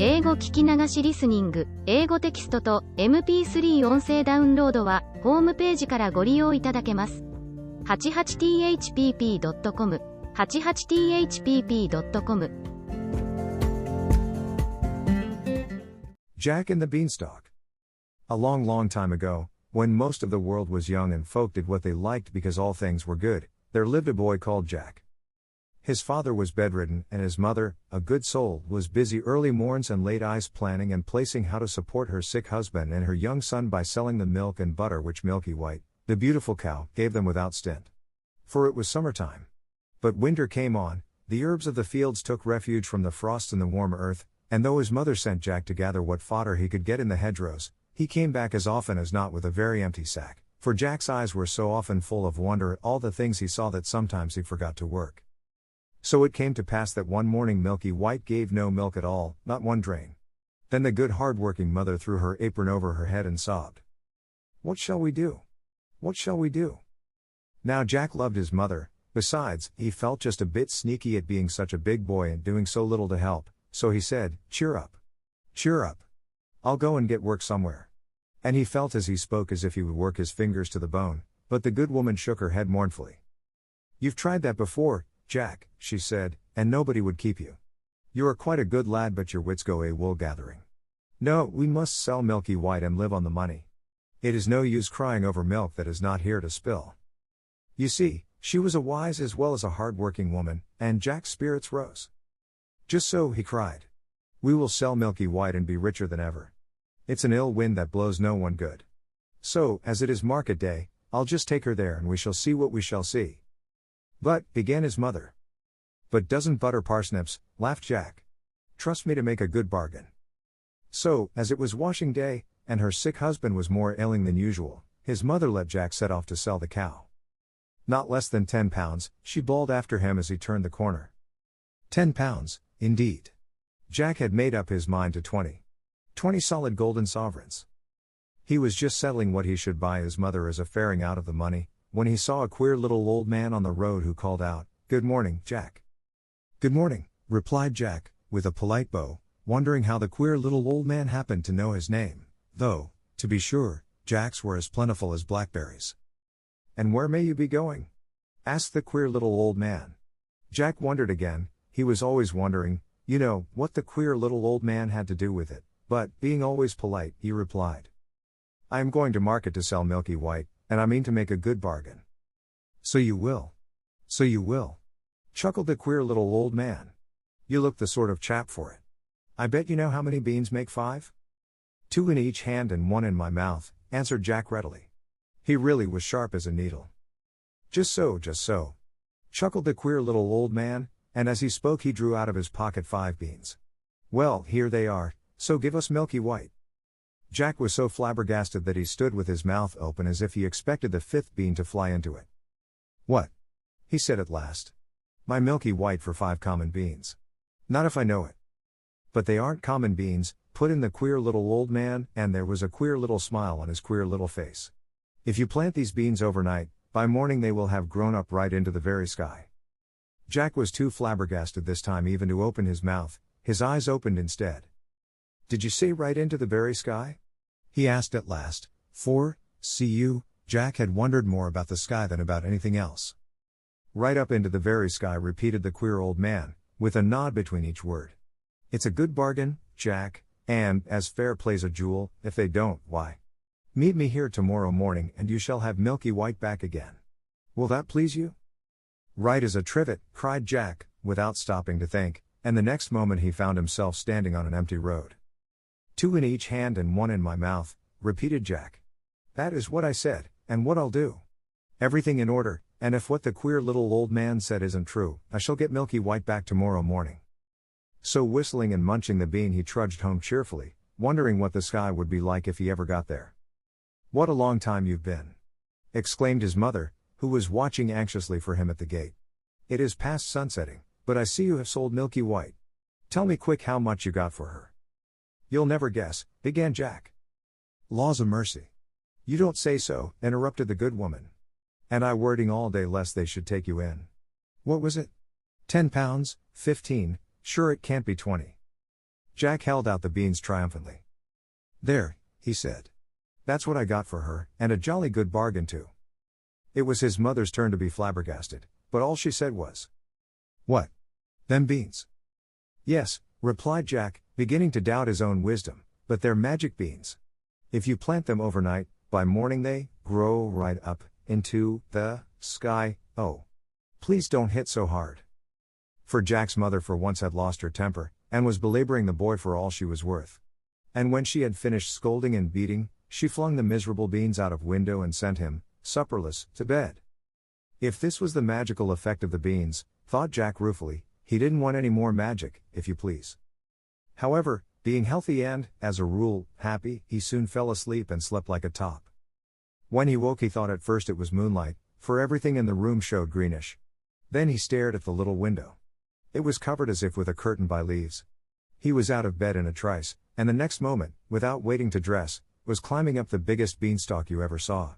英語聞き流しリスニング、英語テキストと MP3 音声ダウンロードは、ホームページからご利用いただけます。88thpp.com、88thpp.com。Jack and the Beanstalk. A long, long time ago, when most of the world was young and folk did what they liked because all things were good, there lived a boy called Jack. His father was bedridden, and his mother, a good soul, was busy early morns and late eyes planning and placing how to support her sick husband and her young son by selling the milk and butter which Milky White, the beautiful cow, gave them without stint. For it was summertime. But winter came on, the herbs of the fields took refuge from the frost in the warm earth, and though his mother sent Jack to gather what fodder he could get in the hedgerows, he came back as often as not with a very empty sack, for Jack's eyes were so often full of wonder at all the things he saw that sometimes he forgot to work. So it came to pass that one morning Milky White gave no milk at all, not one drain. Then the good hard-working mother threw her apron over her head and sobbed. "What shall we do? What shall we do?" Now Jack loved his mother, besides, he felt just a bit sneaky at being such a big boy and doing so little to help, so he said, "Cheer up. Cheer up. I'll go and get work somewhere." And he felt as he spoke as if he would work his fingers to the bone, but the good woman shook her head mournfully. "You've tried that before, Jack," she said, "and nobody would keep you. You are quite a good lad, but your wits go a wool gathering. No, we must sell Milky White and live on the money. It is no use crying over milk that is not here to spill." You see, she was a wise as well as a hard-working woman, and Jack's spirits rose. "Just so," he cried. "We will sell Milky White and be richer than ever. It's an ill wind that blows no one good. So, as it is market day, I'll just take her there and we shall see what we shall see." "But," began his mother. "But doesn't butter parsnips," laughed Jack. "Trust me to make a good bargain." So, as it was washing day, and her sick husband was more ailing than usual, his mother let Jack set off to sell the cow. "Not less than 10 pounds, she bawled after him as he turned the corner. 10 pounds, indeed. Jack had made up his mind to 20. 20 solid golden sovereigns. He was just settling what he should buy his mother as a faring out of the money, when he saw a queer little old man on the road who called out, "Good morning, Jack." "Good morning," replied Jack, with a polite bow, wondering how the queer little old man happened to know his name, though, to be sure, Jack's were as plentiful as blackberries. "And where may you be going?" asked the queer little old man. Jack wondered again. He was always wondering, you know, what the queer little old man had to do with it, but, being always polite, he replied, "I am going to market to sell Milky White, and I mean to make a good bargain." "So you will. So you will," chuckled the queer little old man. "You look the sort of chap for it. I bet you know how many beans make 5? 2 in each hand and 1 in my mouth," answered Jack readily. He really was sharp as a needle. Just so," chuckled the queer little old man, and as he spoke he drew out of his pocket 5 beans. "Well, here they are, so give us Milky White." Jack was so flabbergasted that he stood with his mouth open as if he expected the 5th bean to fly into it. "What?" he said at last. "My Milky White for 5 common beans. Not if I know it." "But they aren't common beans," put in the queer little old man, and there was a queer little smile on his queer little face. "If you plant these beans overnight, by morning they will have grown up right into the very sky." Jack was too flabbergasted this time even to open his mouth. His eyes opened instead. "Did you say right into the very sky?" he asked at last, for, see you, Jack had wondered more about the sky than about anything else. "Right up into the very sky," repeated the queer old man, with a nod between each word. "It's a good bargain, Jack, and, as fair play's a jewel, if they don't, why, meet me here tomorrow morning and you shall have Milky White back again. Will that please you?" "Right as a trivet," cried Jack, without stopping to think, and the next moment he found himself standing on an empty road. 2 in each hand and 1 in my mouth," repeated Jack. "That is what I said, and what I'll do. Everything in order, and if what the queer little old man said isn't true, I shall get Milky White back tomorrow morning." So whistling and munching the bean he trudged home cheerfully, wondering what the sky would be like if he ever got there. "What a long time you've been!" exclaimed his mother, who was watching anxiously for him at the gate. "It is past sunsetting, but I see you have sold Milky White. Tell me quick how much you got for her." "You'll never guess," began Jack. "Laws a mercy. You don't say so," interrupted the good woman. "And I wording all day lest they should take you in. What was it? 10 pounds, 15, sure it can't be 20. Jack held out the beans triumphantly. "There," he said. "That's what I got for her, and a jolly good bargain too." It was his mother's turn to be flabbergasted, but all she said was, "What? Them beans?" "Yes," replied Jack, beginning to doubt his own wisdom, "but they're magic beans. If you plant them overnight, by morning they grow right up into the sky." "Oh. Please don't hit so hard." For Jack's mother for once had lost her temper, and was belaboring the boy for all she was worth. And when she had finished scolding and beating, she flung the miserable beans out of window and sent him, supperless, to bed. If this was the magical effect of the beans, thought Jack ruefully, he didn't want any more magic, if you please. However, being healthy and, as a rule, happy, he soon fell asleep and slept like a top. When he woke he thought at first it was moonlight, for everything in the room showed greenish. Then he stared at the little window. It was covered as if with a curtain by leaves. He was out of bed in a trice, and the next moment, without waiting to dress, was climbing up the biggest beanstalk you ever saw.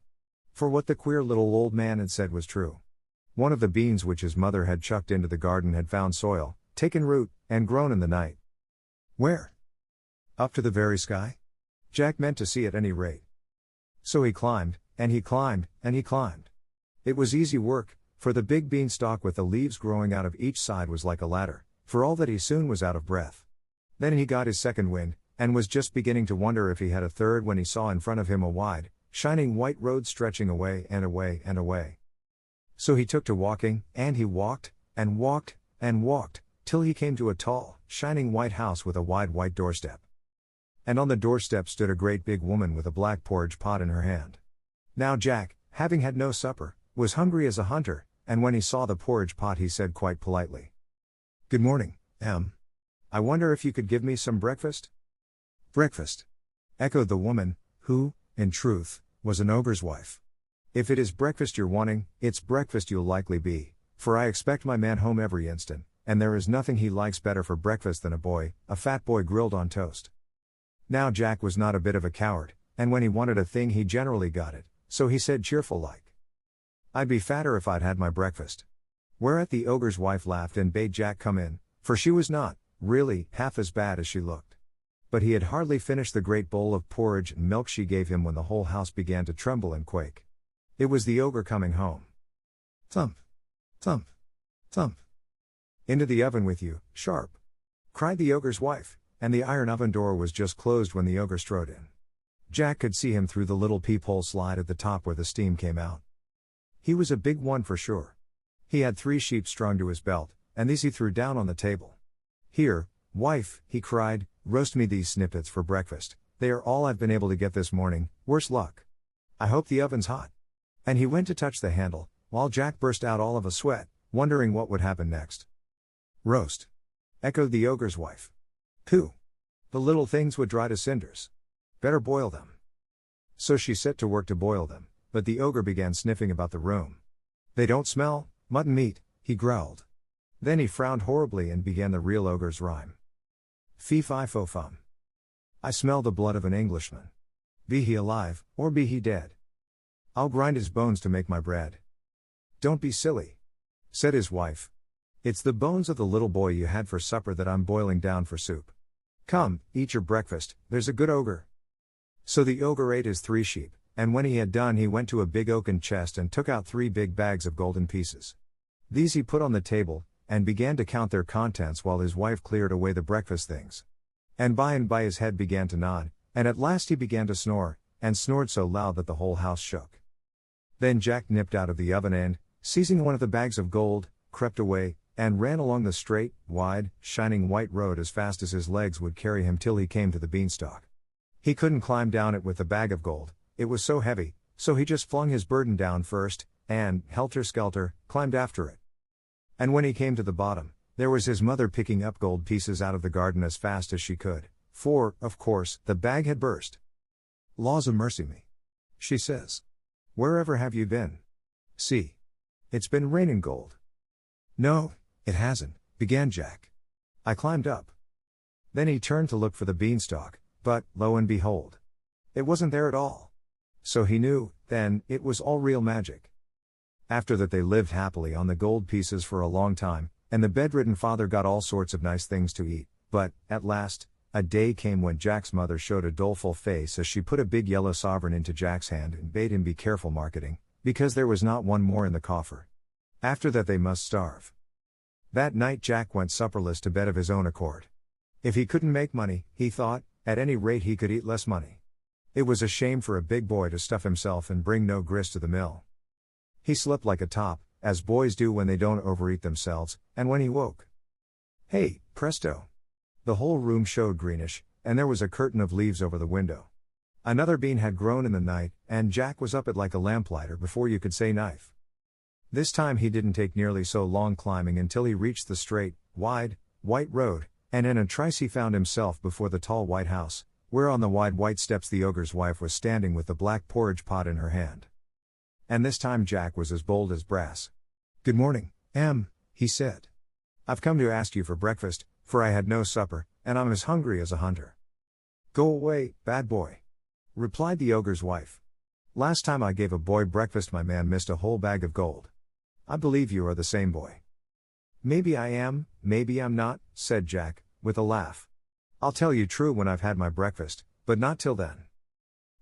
For what the queer little old man had said was true. One of the beans which his mother had chucked into the garden had found soil, taken root, and grown in the night. Where? Up to the very sky? Jack meant to see at any rate. So he climbed, and he climbed, and he climbed. It was easy work, for the big beanstalk with the leaves growing out of each side was like a ladder, for all that he soon was out of breath. Then he got his second wind, and was just beginning to wonder if he had a third when he saw in front of him a wide, shining white road stretching away and away and away. So he took to walking, and he walked, and walked, and walked, till he came to a tall, shining white house with a wide white doorstep. And on the doorstep stood a great big woman with a black porridge pot in her hand. Now Jack, having had no supper, was hungry as a hunter, and when he saw the porridge pot he said quite politely, "Good morning, I wonder if you could give me some breakfast?" "Breakfast?" echoed the woman, who, in truth, was an ogre's wife. "If it is breakfast you're wanting, it's breakfast you'll likely be, for I expect my man home every instant, and there is nothing he likes better for breakfast than a fat boy grilled on toast." Now Jack was not a bit of a coward, and when he wanted a thing he generally got it, so he said cheerful like, "I'd be fatter if I'd had my breakfast." Whereat the ogre's wife laughed and bade Jack come in, for she was not, really, half as bad as she looked. But he had hardly finished the great bowl of porridge and milk she gave him when the whole house began to tremble and quake. It was the ogre coming home. "Thump! Thump! Thump! Into the oven with you, sharp!" cried the ogre's wife, and the iron oven door was just closed when the ogre strode in. Jack could see him through the little peephole slide at the top where the steam came out. He was a big one for sure. He had 3 sheep strung to his belt, and these he threw down on the table. "Here, wife," he cried, "roast me these snippets for breakfast, they are all I've been able to get this morning, worse luck. I hope the oven's hot." And he went to touch the handle, while Jack burst out all of a sweat, wondering what would happen next. "Roast?" echoed the ogre's wife. "Pooh! The little things would dry to cinders. Better boil them." So she set to work to boil them, but the ogre began sniffing about the room. "They don't smell, mutton meat," he growled. Then he frowned horribly and began the real ogre's rhyme. "Fee-fi-fo-fum. I smell the blood of an Englishman. Be he alive, or be he dead. I'll grind his bones to make my bread." "Don't be silly," said his wife. "It's the bones of the little boy you had for supper that I'm boiling down for soup. Come, eat your breakfast, there's a good ogre." So the ogre ate his 3 sheep, and when he had done he went to a big oaken chest and took out 3 big bags of golden pieces. These he put on the table, and began to count their contents while his wife cleared away the breakfast things. And by his head began to nod, and at last he began to snore, and snored so loud that the whole house shook. Then Jack nipped out of the oven and, seizing one of the bags of gold, crept away, and ran along the straight, wide, shining white road as fast as his legs would carry him till he came to the beanstalk. He couldn't climb down it with the bag of gold, it was so heavy, so he just flung his burden down first, and, helter-skelter, climbed after it. And when he came to the bottom, there was his mother picking up gold pieces out of the garden as fast as she could, for, of course, the bag had burst. "Laws a mercy me," she says. "Wherever have you been? See. It's been raining gold." "No, it hasn't," began Jack. "I climbed up." Then he turned to look for the beanstalk, but, lo and behold, it wasn't there at all. So he knew, then, it was all real magic. After that they lived happily on the gold pieces for a long time, and the bedridden father got all sorts of nice things to eat, but, at last, A day came when Jack's mother showed a doleful face as she put a big yellow sovereign into Jack's hand and bade him be careful marketing, because there was not one more in the coffer. After that they must starve. That night Jack went supperless to bed of his own accord. If he couldn't make money, he thought, at any rate he could eat less money. It was a shame for a big boy to stuff himself and bring no grist to the mill. He slept like a top, as boys do when they don't overeat themselves, and when he woke, hey, presto! The whole room showed greenish, and there was a curtain of leaves over the window. Another bean had grown in the night, and Jack was up it like a lamplighter before you could say knife. This time he didn't take nearly so long climbing until he reached the straight, wide, white road, and in a trice he found himself before the tall white house, where on the wide white steps the ogre's wife was standing with the black porridge pot in her hand. And this time Jack was as bold as brass. "Good morning, Em," he said. "I've come to ask you for breakfast, for I had no supper, and I'm as hungry as a hunter." "Go away, bad boy," replied the ogre's wife. "Last time I gave a boy breakfast my man missed a whole bag of gold. I believe you are the same boy." "Maybe I am, maybe I'm not," said Jack, with a laugh. "I'll tell you true when I've had my breakfast, but not till then."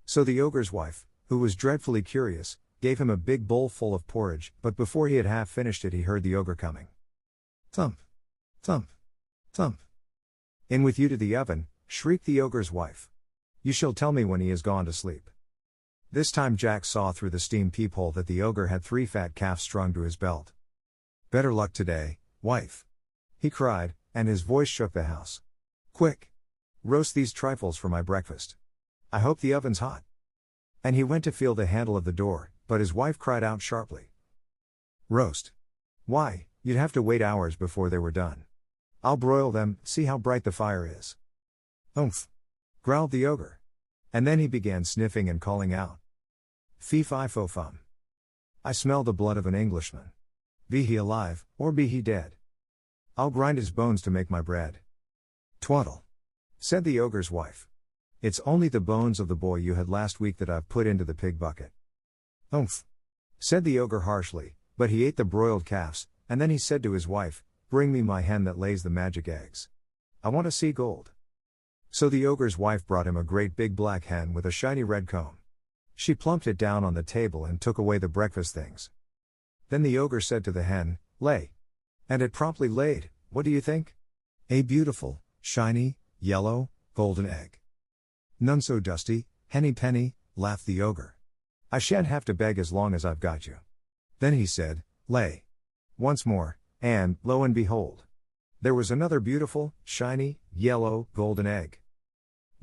So the ogre's wife, who was dreadfully curious, gave him a big bowl full of porridge, but before he had half finished it he heard the ogre coming. Thump! Thump! Thump! "In with you to the oven," shrieked the ogre's wife. "You shall tell me when he has gone to sleep." This time Jack saw through the steam peephole that the ogre had 3 fat calves strung to his belt. "Better luck today, wife," he cried, and his voice shook the house. "Quick! Roast these trifles for my breakfast. I hope the oven's hot." And he went to feel the handle of the door, but his wife cried out sharply. "Roast? Why, you'd have to wait hours before they were done. I'll broil them, see how bright the fire is." "Umph!" growled the ogre. And then he began sniffing and calling out. "Fee-fi-fo-fum. I smell the blood of an Englishman. Be he alive, or be he dead. I'll grind his bones to make my bread." "Twaddle," said the ogre's wife. "It's only the bones of the boy you had last week that I've put into the pig bucket." "Umph," said the ogre harshly, but he ate the broiled calves, and then he said to his wife, "Bring me my hen that lays the magic eggs. I want to see gold." So the ogre's wife brought him a great big black hen with a shiny red comb. She plumped it down on the table and took away the breakfast things. Then the ogre said to the hen, "Lay." And it promptly laid, what do you think? A beautiful, shiny, yellow, golden egg. "None so dusty, henny penny," laughed the ogre. "I shan't have to beg as long as I've got you." Then he said, "Lay." Once more, and, lo and behold, there was another beautiful, shiny, yellow, golden egg.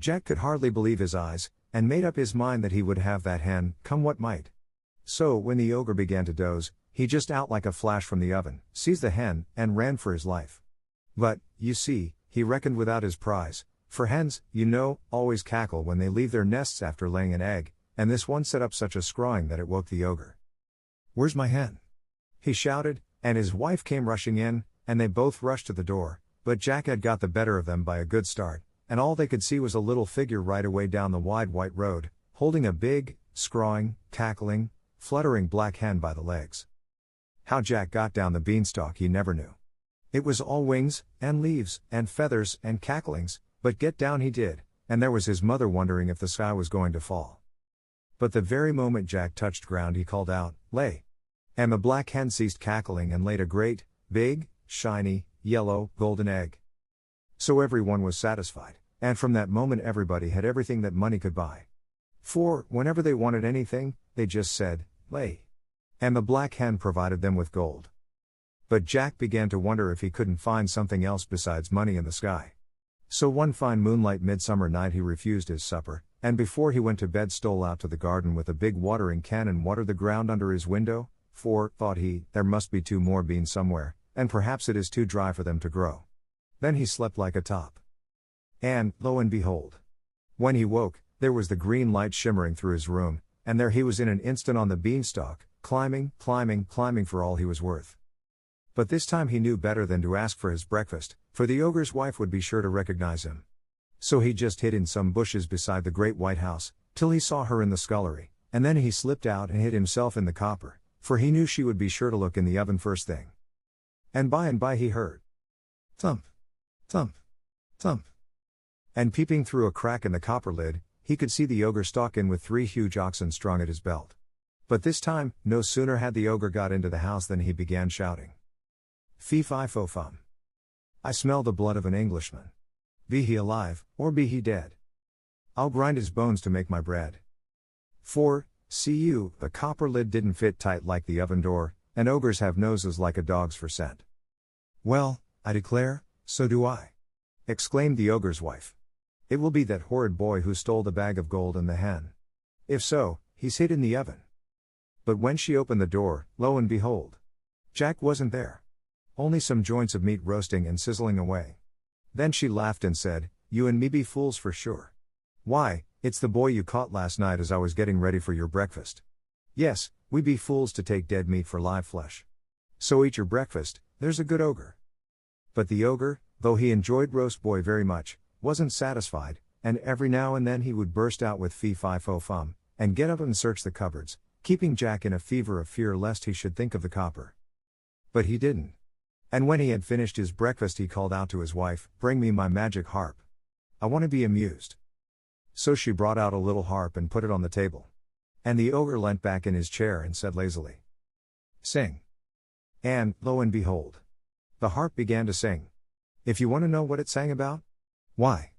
Jack could hardly believe his eyes, and made up his mind that he would have that hen, come what might. So, when the ogre began to doze, he just out like a flash from the oven, seized the hen, and ran for his life. But, you see, he reckoned without his prize, for hens, you know, always cackle when they leave their nests after laying an egg, and this one set up such a scrawling that it woke the ogre. "Where's my hen?" he shouted, and his wife came rushing in, and they both rushed to the door, but Jack had got the better of them by a good start, and all they could see was a little figure right away down the wide white road, holding a big, scrawling, cackling, fluttering black hen by the legs. How Jack got down the beanstalk he never knew. It was all wings, and leaves, and feathers, and cacklings, but get down he did, and there was his mother wondering if the sky was going to fall. But the very moment Jack touched ground he called out, "Lay!" And the black hen ceased cackling and laid a great, big, shiny, yellow, golden egg. So everyone was satisfied, and from that moment everybody had everything that money could buy. For, whenever they wanted anything, they just said, "Lay." And the black hen provided them with gold. But Jack began to wonder if he couldn't find something else besides money in the sky. So one fine moonlight midsummer night he refused his supper, and before he went to bed stole out to the garden with a big watering can and watered the ground under his window, for, thought he, there must be 2 more beans somewhere, and perhaps it is too dry for them to grow. Then he slept like a top. And, lo and behold, when he woke, there was the green light shimmering through his room, and there he was in an instant on the beanstalk, climbing, climbing, climbing for all he was worth. But this time he knew better than to ask for his breakfast, for the ogre's wife would be sure to recognize him. So he just hid in some bushes beside the great white house, till he saw her in the scullery, and then he slipped out and hid himself in the copper, for he knew she would be sure to look in the oven first thing. And by he heard thump, thump, thump. And peeping through a crack in the copper lid, he could see the ogre stalk in with 3 huge oxen strung at his belt. But this time, no sooner had the ogre got into the house than he began shouting. Fee-fi-fo-fum. I smell the blood of an Englishman. Be he alive, or be he dead. I'll grind his bones to make my bread. For, see you, the copper lid didn't fit tight like the oven door, and ogres have noses like a dog's for scent. Well, I declare, so do I, exclaimed the ogre's wife. It will be that horrid boy who stole the bag of gold and the hen. If so, he's hid in the oven. But when she opened the door, lo and behold, Jack wasn't there. Only some joints of meat roasting and sizzling away. Then she laughed and said, You and me be fools for sure. Why, it's the boy you caught last night as I was getting ready for your breakfast. Yes, we be fools to take dead meat for live flesh. So eat your breakfast, there's a good ogre. But the ogre, though he enjoyed roast boy very much, wasn't satisfied, and every now and then he would burst out with fee-fi-fo-fum, and get up and search the cupboards, keeping Jack in a fever of fear lest he should think of the copper. But he didn't. And when he had finished his breakfast he called out to his wife, Bring me my magic harp. I want to be amused. So she brought out a little harp and put it on the table. And the ogre leant back in his chair and said lazily, Sing. And, lo and behold, the harp began to sing. If you want to know what it sang about? Why,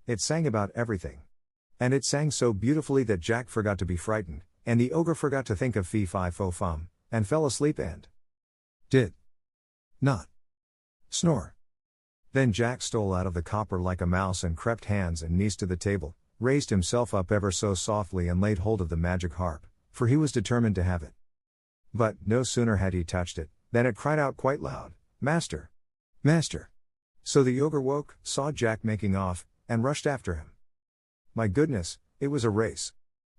it sang about everything. And it sang so beautifully that Jack forgot to be frightened, and the ogre forgot to think of fee-fi-fo-fum, and fell asleep and did not snore. Then Jack stole out of the copper like a mouse and crept hands and knees to the table, raised himself up ever so softly and laid hold of the magic harp, for he was determined to have it. But, no sooner had he touched it, than it cried out quite loud, Master! Master! So the ogre woke, saw Jack making off, and rushed after him. My goodness, it was a race.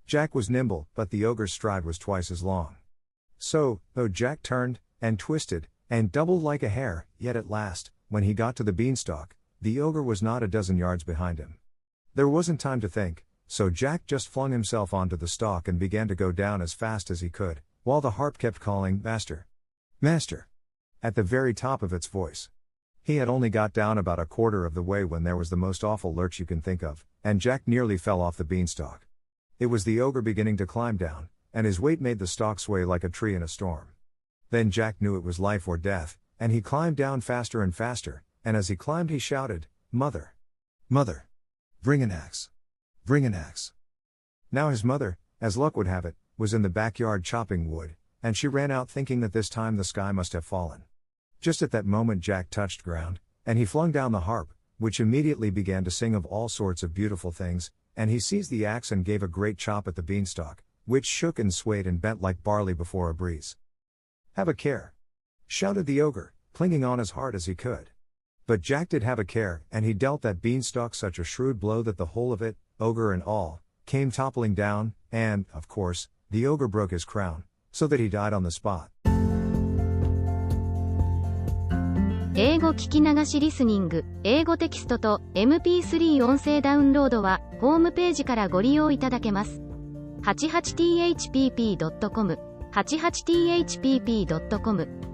Jack was nimble, but the ogre's stride was twice as long. So, though Jack turned, and twisted, and doubled like a hare, yet at last, when he got to the beanstalk, the ogre was not a dozen yards behind him. There wasn't time to think, so Jack just flung himself onto the stalk and began to go down as fast as he could, while the harp kept calling, Master! Master! At the very top of its voice. He had only got down about a quarter of the way when there was the most awful lurch you can think of, and Jack nearly fell off the beanstalk. It was the ogre beginning to climb down, and his weight made the stalk sway like a tree in a storm. Then Jack knew it was life or death, and he climbed down faster and faster, and as he climbed he shouted, Mother! Mother! Bring an axe! Bring an axe! Now his mother, as luck would have it, was in the backyard chopping wood, and she ran out thinking that this time the sky must have fallen. Just at that moment Jack touched ground, and he flung down the harp, which immediately began to sing of all sorts of beautiful things, and he seized the axe and gave a great chop at the beanstalk, which shook and swayed and bent like barley before a breeze. Have a care! Shouted the ogre, clinging on as hard as he could. But Jack did have a care, and he dealt that beanstalk such a shrewd blow that the whole of it, ogre and all, came toppling down, and, of course, the ogre broke his crown, so that he died on the spot. 英語聞き流しリスニング、英語テキストと MP3 音声ダウンロードは、ホームページからご利用いただけます。88thpp.com、88thpp.com